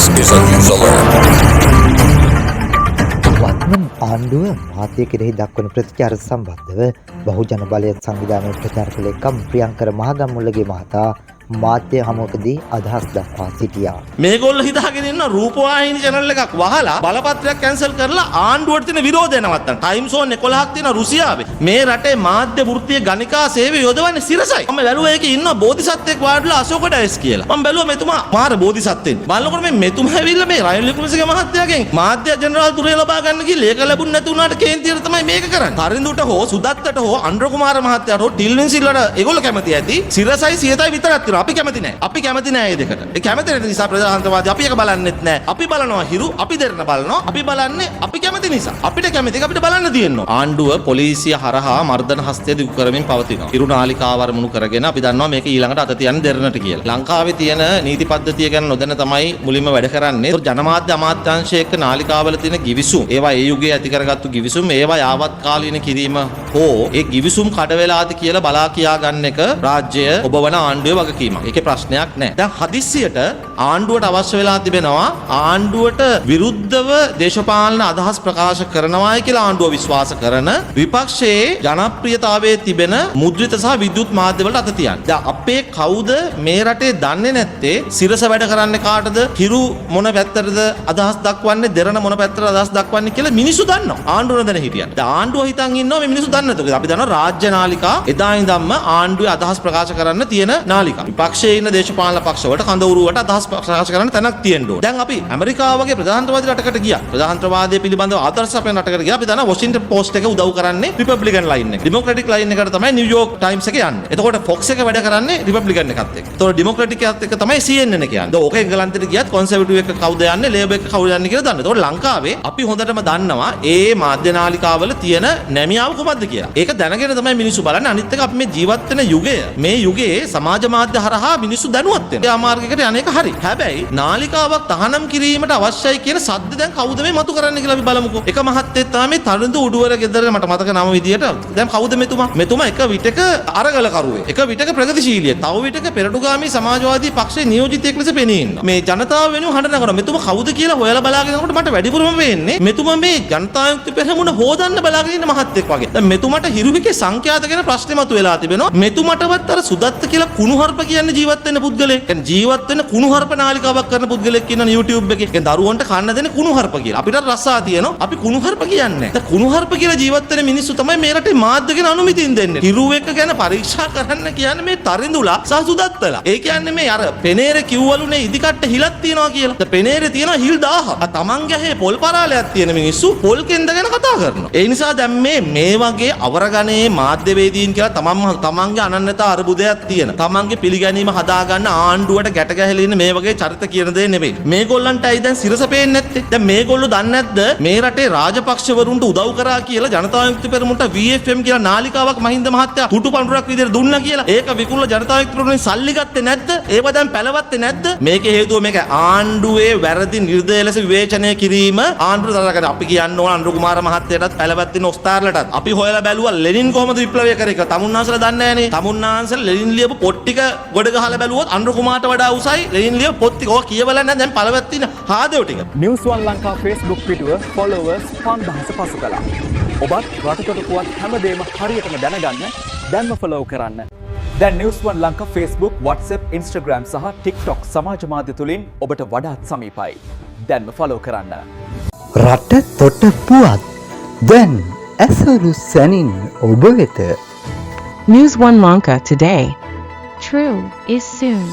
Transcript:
is a news alert. වත්මන් ආණ්ඩුව මාධ්‍ය කෙරෙහි දක්වන ප්‍රතිචාර සම්බන්ධව බහුජන බලය සංවිධානයේ ප්‍රචාරක ලේකම් ප්‍රියංකර මහගම්මුල්ලගේ මහතා මාධ්‍ය හමුවකදී අදහස් දක්වා සිටියා. මේගොල්ලෝ හිතාගෙන ඉන්න රූපවාහිනී channel එකක් වහලා බලපත්‍රයක් කැන්සල් කරලා ආණ්ඩුවට තියෙන විරෝධය නවත්තන්න. ටයිම් සෝන් 11ක් තියෙන රුසියාවේ. මේ රටේ මාධ්‍ය වෘත්තීය ගණිකා සේවය යොදවන්නේ සිරසයි. මම බැලුවා ඒකේ ඉන්න බෝධිසත්වෙක් වාඩිලා අශෝක ඩයස් කියලා. මම බැලුවා මෙතුමා මාර බෝධිසත්වෙන්. බලනකොට මෙතුමා ඇවිල්ලා මේ රනිල් වික්‍රමසිංහ මහත්තයාගෙන් මාධ්‍ය ජෙනරාල් දුරේ ලබා ගන්න ගිහින් ලේක ලැබුණ නැති වුණාට කේන්තියට තමයි මේක කරන්නේ. තරිඳුට හෝ සුදත්තට හෝ අන්ඩ්‍ර කුමාර මහත්තයාට හෝ ටිල්වින් සිල්වට ඒගොල්ලෝ කැමති ඇති. සිරසයි සියතයි විතරක් තියෙනවා. අපි කැමති නැහැ. අපි කැමති නැහැ මේ දෙකට. ඒ කැමති නැති නිසා ප්‍රජාතන්ත්‍රවාදී අපි එක බලන්නෙත් නැහැ. අපි බලනවා හිරු, අපි දෙරණ බලනවා. අපි බලන්නේ අපි කැමති නිසා. අපිට කැමති එක අපිට බලන්න තියෙනවා. ආණ්ඩුව පොලිසිය හරහා මර්දන හස්තය දිගු කරමින් පවතිනවා. හිරු නාලිකාව වරමුණු කරගෙන අපි දන්නවා මේක ඊළඟට අත තියන්නේ දෙරණට කියලා. ලංකාවේ තියෙන නීති පද්ධතිය ගැන නොදැන තමයි මුලින්ම වැඩ කරන්නේ. ජනමාධ්‍ය අමාත්‍යාංශයේ එක්ක නාලිකාවල තියෙන ගිවිසුම්, ඒවා ඒ යුගයේ ඇති කරගත්තු ගිවිසුම්, ඒවා යාවත් කාලීන කිරීම හෝ ඒ ගිවිසුම් කඩ වෙලාද කියලා බලා කියා ගන්න එක රාජ්‍ය ඔබවන ආණ්ඩුවේ වගකීමක්. ඒකේ ප්‍රශ්නයක් නැහැ. දැන් හදිස්සියට ආණ්ඩුවට අවශ්‍ය වෙලා තිබෙනවා ආණ්ඩුවට විරුද්ධව දේශපාලන අදහස් ප්‍රකාශ කරනවායි කියලා ආණ්ඩුව විශ්වාස කරන විපක්ෂයේ ජනප්‍රියතාවයේ තිබෙන මුද්‍රිත සහ විද්‍යුත් මාධ්‍යවලට අත තියන්නේ. දැන් අපේ කවුද මේ රටේ දන්නේ නැත්තේ සිරස වැඩ කරන්නේ කාටද? හිරු මොන පැත්තටද අදහස් දක්වන්නේ? දෙරණ මොන පැත්තටද අදහස් දක්වන්නේ කියලා මිනිස්සු දන්නවා. ආණ්ඩුව නැදන හිටියන්. දැන් ආණ්ඩුව හිතන් ඉන්නවා මේ මිනිස්සු දන්නේ නැතුව. අපි දන්නවා රාජ්‍ය නාලිකා එදා ඉඳන්ම ආණ්ඩුවේ අදහස් ප්‍රකාශ කරන්න තියෙන නාලිකා. විපක්ෂයේ ඉන්න දේශපාලන පක්ෂවලට කඳවුරුවට අදහස් ප්‍රකාශ කරන්න තැනක් තියෙන්න ඕනේ. දැන් අපි ඇමරිකාව වගේ ප්‍රජාතන්ත්‍රවාදී රටකට ගියා. ප්‍රජාතන්ත්‍රවාදය පිළිබඳව ආදර්ශ අපේ රටකට ගියා. අපි දන්නවා වොෂින්ටන් පෝස්ට් එක උදව් කරන්නේ රිපබ්ලිකන් ලයින් එක. ඩෙමොක්‍රැටික් ලයින් එකට තමයි නිව්යෝර්ක් ටයිම්ස් එක යන්නේ. එතකොට ෆොක්ස් එක වැඩ කරන්නේ රිපබ්ලිකන් එකත් එක්ක. එතකොට ඩෙමොක්‍රැටික් එකත් එක්ක තමයි CNN එක යන්නේ. දැන් ඕක එංගලන්තෙට ගියත් කොන්සර්වටිව් එක කවුද යන්නේ, ලේබර් එක කවුද යන්නේ කියලා දන්නවා. එතකොට ලංකාවේ අපි හොඳටම දන්නවා ඒ මාධ්‍ය නාලිකාවල තියෙන නැමියාව කොහොමද කියලා. ඒක දැනගෙන තමයි මිනිස්සු බලන්නේ. අනිත් එක අපි මේ ජීවත් වෙන යුගය, මේ යුගයේ සමාජ මාධ්‍ය හරහා මිනිස්සු දැනුවත් වෙනවා. ඒ මාර්ගයකට අනේක හරි. හැබැයි නාලිකාවක් තහනම් කිරීමට අවශ්‍යයි කියන සද්ද දැන් කවුද මේ මතු කරන්නේ කියලා අපි බලමුකෝ. එක මහත්තයෙක් තමයි තරුණ උඩුවර ගෙදර මට මතක නම විදියට දැන් කවුද මෙතුමා? මෙතුමා එක විටක අරගල කරුවේ. එක විටක ප්‍රගතිශීලියෙක්. තව විටක පෙරටුගාමී සමාජවාදී පක්ෂයේ නියෝජිතයෙක් ලෙස පෙනී ඉන්නවා. මේ ජනතාව වෙනුවෙන් හඬ නගනවා. මෙතුමා කවුද කියලා හොයලා බලාගෙන යනකොට මට වැඩිපුරම වෙන්නේ මෙතුමා මේ ජනතා යුක්ති පෙරමුණ හොදන්න බලාගෙන ඉන්න මහත්තයෙක් වගේ. දැන් මෙතුමාට හිරුවිකේ සංඛ්‍යාත ගැන ප්‍රශ්නේ මතුවලා තිබෙනවා. මෙතුමාටවත් අර සුදත්ත කියලා කුණුහරුප කියන්නේ ජීවත් වෙන්න පුද්ගලයෙක්. කියන්නේ ජීවත් වෙන කුණුහරුප නාලිකාවක් කරන පුද්ගලයෙක් ඉන්නවා YouTube එකේ. කියන්නේ දරුවන්ට කන්න දෙන කුණුහරුප කියලා. අපිට රස්සා තියෙනවා. අපි කුණුහරුප කියන්නේ. දැන් කුණුහරුප කියලා ජීවත් වෙන මිනිස්සු තමයි මේ රටේ මාධ්‍ය ගැන අනුමැතින් දෙන්නේ. හිරුවෙක ගැන පරීක්ෂා කරන්න කියන්නේ මේ තරිඳුලා සහ සුදත්තලා. ඒ කියන්නේ මේ අර පෙනේර කිව්වලුනේ ඉදිකට්ට හිලක් තියනවා කියලා. දැන් පෙනේරේ තියෙනවා හිල් 1000ක්. තමන්ගේ ඇහි පොල් පරාලයක් තියෙන මිනිස්සු පොල් කෙන්ද ගැන කතා කරනවා. ඒ නිසා දැන් මේ වගේ අවරගණේ මාධ්‍යවේදීන් කියලා තමන්ගේ අනන්‍යතා අරුබුදයක් තියෙන. තමන්ගේ පිළිගැනීම හදාගන්න ආණ්ඩුවට ගැට ගැහිලා ඉන්න මේ වගේ චරිත කියන දේ නෙවෙයි. මේගොල්ලන්ටයි දැන් සිරස පේන්නේ නැත්තේ. දැන් මේගොල්ලෝ දන්නේ නැද්ද මේ රටේ රාජපක්ෂවරුන්ට උදව් කරා කියලා ජනතා විමුක්ති පෙරමුණට VFM කියලා නාලිකාවක් මහින්ද මහත්තයා තුටු පඳුරක් විදිහට දුන්නා කියලා. ඒක විකුණලා ජනතා විමුක්ති පෙරමුණෙන් සල්ලි ගත්තේ නැද්ද? ඒව දැන් පැලවත්තේ නැද්ද? මේකේ හේතුව මේක ආණ්ඩුවේ වැරදි නිර්දය ලෙස විවේචනය කිරීම ආණ්ඩුව තරකට අපි කියන්න ඕන අනුර කුමාර මහත්තයාටත් පැලවත්තින ඔස්තාර්ලටත්. අපි හොයලා බැලුවා ලෙනින් කොහොමද විප්ලවය කරේ කියලා. තමුන්නාන්සලා දන්නේ නැහනේ. තමුන්නාන්සලා ලෙනින් ලියපු පොත් ටික ගොඩ ගහලා බැලුවොත් අනුර කුමාරට වඩා උසයි ලෙනින් ලියපු පොත් ටික. ඔය කියවලා නැහැ දැන් පැලවත්තින හාදේව ටික. News One Lanka Facebook පිටුව followers 5000 පසු කළා. ඔබත් රටකට පුවත් හැමදේම හරියටම දැනගන්න දැන්ම follow කරන්න. දැන් News One Lanka Facebook, WhatsApp, Instagram සහ TikTok සමාජ මාධ්‍ය තුලින් ඔබට වඩාත් සමීපයි. දැන්ම follow කරන්න. රට තොට පුවත් දැන් ඇසුරු සැනින් ඔබ වෙත. News One Lanka today. True is soon.